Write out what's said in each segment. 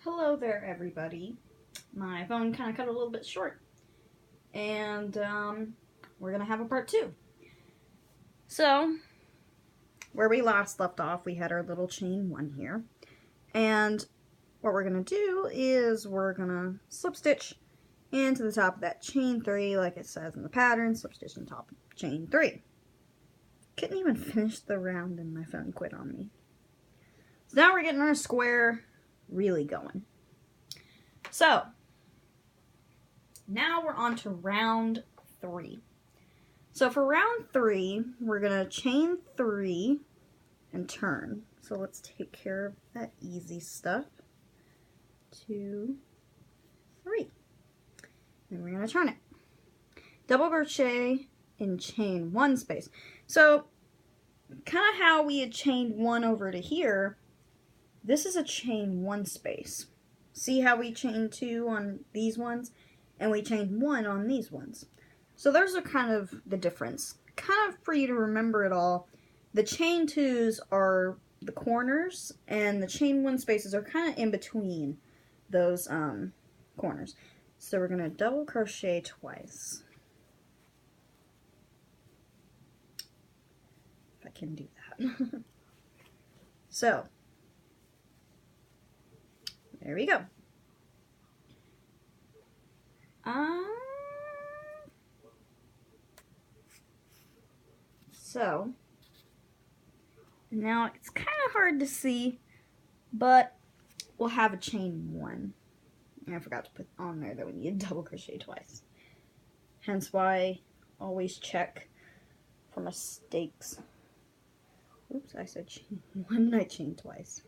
Hello there, everybody. My phone kind of cut a little bit short, and we're gonna have a part two. So, where we last left off, we had our little chain one here, and what we're gonna do is we're gonna slip stitch into the top of that chain three, like it says in the pattern. Slip stitch on top of chain three. Couldn't even finish the round, and my phone quit on me. So now we're getting our square really going. So, now we're on to round three. So for round three, we're going to chain three and turn. So let's take care of that easy stuff. 2, 3. And we're going to turn it. Double crochet in chain one space. So kind of how we had chained one over to here, this is a chain one space. See how we chained 2 on these ones, and we chained 1 on these ones. So those are kind of the difference. Kind of for you to remember it all, the chain 2s are the corners, and the chain 1 spaces are kind of in between those corners. So we're going to double crochet twice. If I can do that. So, there we go. So, now it's kind of hard to see, but we'll have a chain 1. And I forgot to put on there that we need to double crochet twice. Hence why I always check for mistakes. Oops, I said chain 1, I chained twice.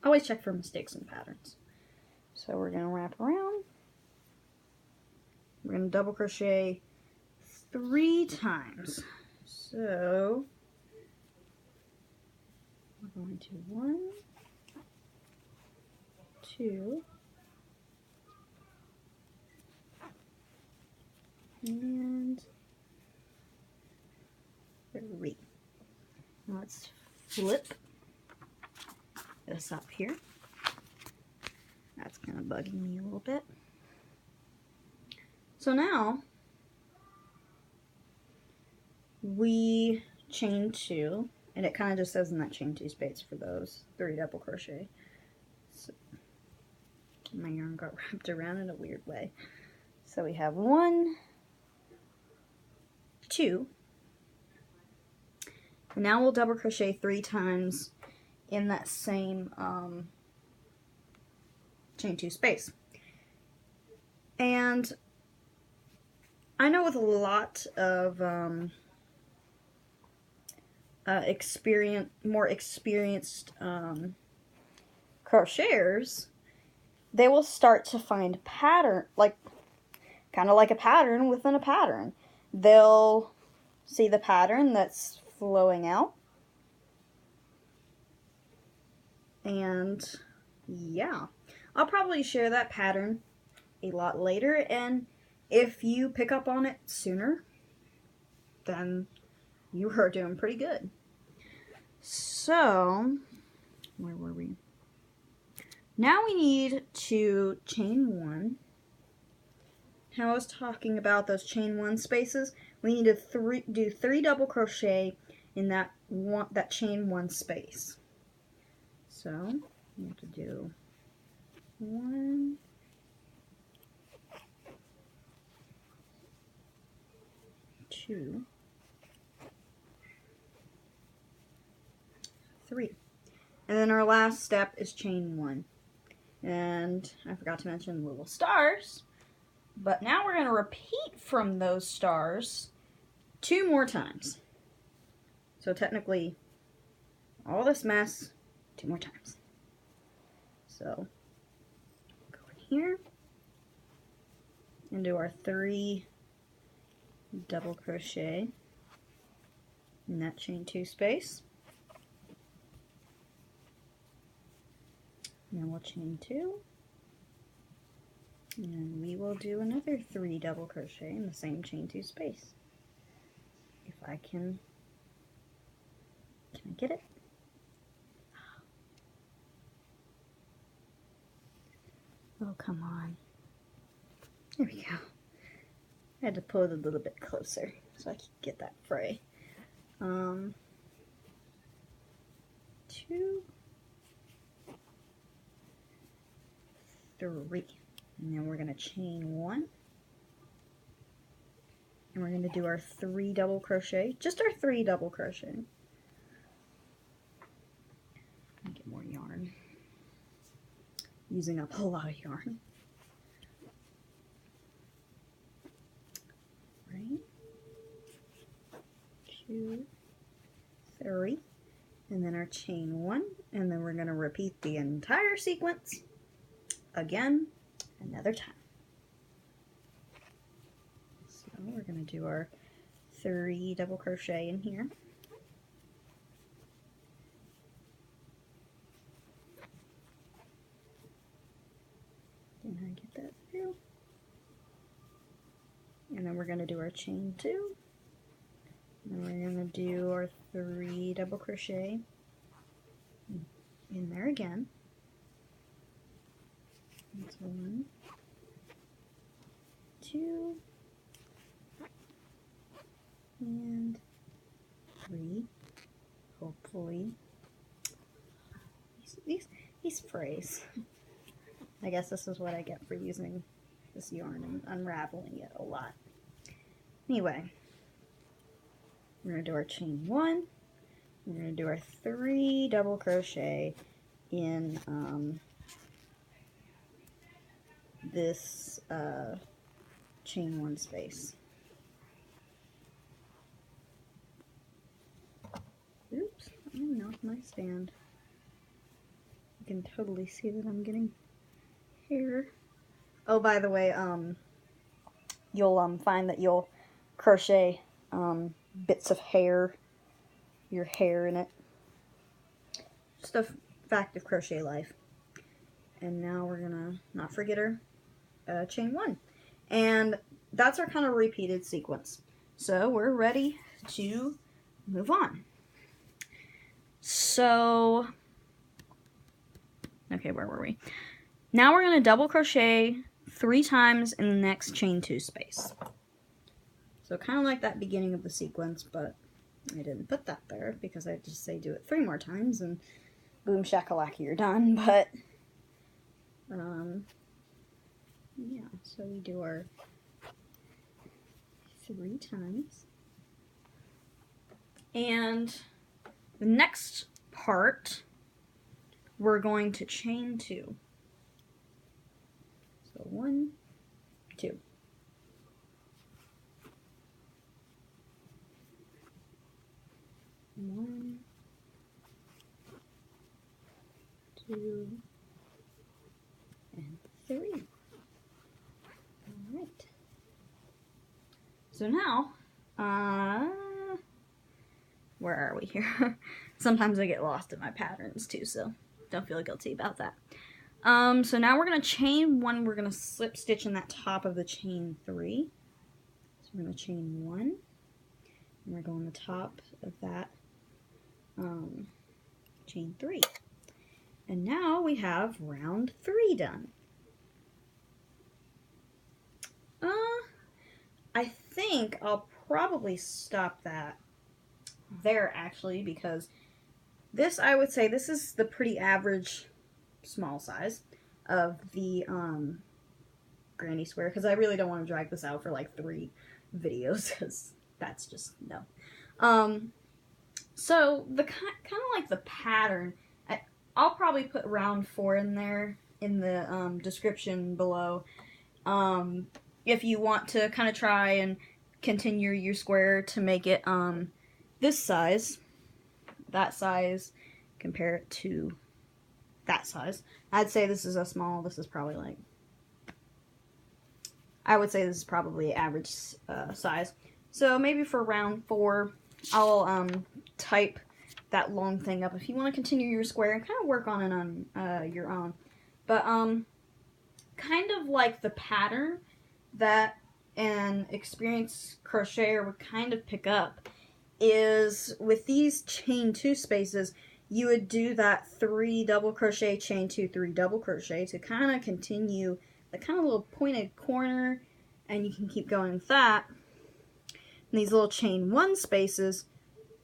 Always check for mistakes in patterns. So we're going to wrap around. We're going to double crochet 3 times. So we're going to 1, 2, and 3. Now let's flip this up here. That's kind of bugging me a little bit. So now we chain 2, and it kind of just says in that chain 2 space for those 3 double crochet. So my yarn got wrapped around in a weird way. So we have 1, 2. And now we'll double crochet 3 times in that same chain 2 space. And I know with a lot of more experienced crocheters, they will start to find pattern, kind of like a pattern within a pattern. They'll see the pattern that's flowing out, and yeah, I'll probably share that pattern a lot later, and if you pick up on it sooner, then you are doing pretty good. So, where were we? Now we need to chain 1. How I was talking about those chain 1 spaces, we need to do 3 double crochet in that chain 1 space. So, we have to do 1, 2, 3. And then our last step is chain 1. And I forgot to mention little stars, but now we're going to repeat from those stars 2 more times. So technically, all this mess 2 more times. So, go in here and do our 3 double crochet in that chain 2 space. And then we'll chain 2, and then we will do another 3 double crochet in the same chain 2 space. If I can I get it? Oh, come on. There we go. I had to pull it a little bit closer so I could get that fray. 2, three, and then we're going to chain 1, and we're going to do our 3 double crochet, just our 3 double crochet. Get more yarn, using up a lot of yarn. Right, 2, 3, and then our chain 1, and then we're going to repeat the entire sequence again another time. So we're going to do our 3 double crochet in here. And I get that through. And then we're going to do our chain 2. And we're going to do our 3 double crochet in there again. That's 1, 2, and 3. Hopefully, these frays. I guess this is what I get for using this yarn and unraveling it a lot. Anyway, we're going to do our chain 1. We're going to do our 3 double crochet in this chain 1 space. Oops, I knocked my stand. You can totally see that I'm getting hair. Oh, by the way, you'll find that you'll crochet bits of hair, your hair in it. Just a fact of crochet life. And now we're gonna not forget our chain 1, and that's our kind of repeated sequence. So we're ready to move on. So, okay, where were we? Now we're gonna double crochet 3 times in the next chain 2 space. So kind of like that beginning of the sequence, but I didn't put that there because I just say do it 3 more times and boom shakalaka, you're done. But yeah, so we do our 3 times. And the next part, we're going to chain 2. So 1, 2. 1, 2, and 3. Alright. So now, where are we here? Sometimes I get lost in my patterns too, so don't feel guilty about that. So now we're going to chain 1, we're going to slip stitch in that top of the chain 3. So we're going to chain 1, and we're going on the top of that chain 3. And now we have round 3 done. I think I'll probably stop that there actually, because this, I would say, this is the pretty average small size of the granny square, because I really don't want to drag this out for like 3 videos, because that's just no. So the kind of like the pattern, I'll probably put round 4 in there in the description below. If you want to kind of try and continue your square to make it this size, that size, compare it to that size. I'd say this is a small, this is probably like, I would say this is probably average size. So maybe for round 4, I'll type that long thing up if you want to continue your square and kind of work on it on your own. But kind of like the pattern that an experienced crocheter would kind of pick up is with these chain 2 spaces, you would do that 3 double crochet, chain 2, 3 double crochet to kind of continue the kind of little pointed corner, and you can keep going with that. And these little chain 1 spaces,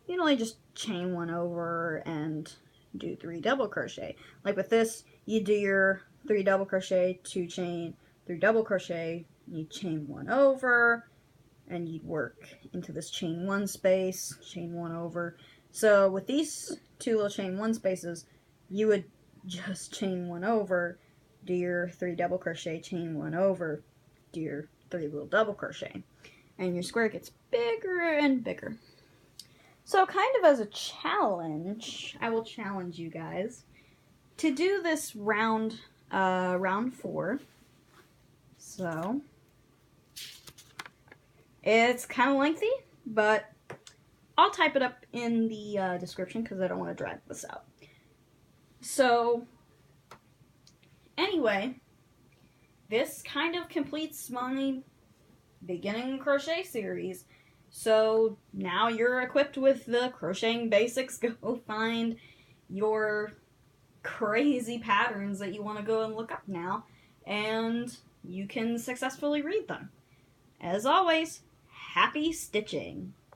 you only just chain 1 over and do 3 double crochet. Like with this, you do your 3 double crochet, 2 chain, 3 double crochet, you chain 1 over, and you'd work into this chain 1 space, chain 1 over. So with these 2 little chain 1 spaces, you would just chain 1 over, do your 3 double crochet, chain 1 over, do your 3 little double crochet, and your square gets bigger and bigger. So kind of as a challenge, I will challenge you guys to do this round 4. So it's kind of lengthy, but I'll type it up in the description because I don't want to drag this out. So anyway, this kind of completes my beginning crochet series. So now you're equipped with the crocheting basics. Go find your crazy patterns that you want to go and look up now, and you can successfully read them. As always, happy stitching!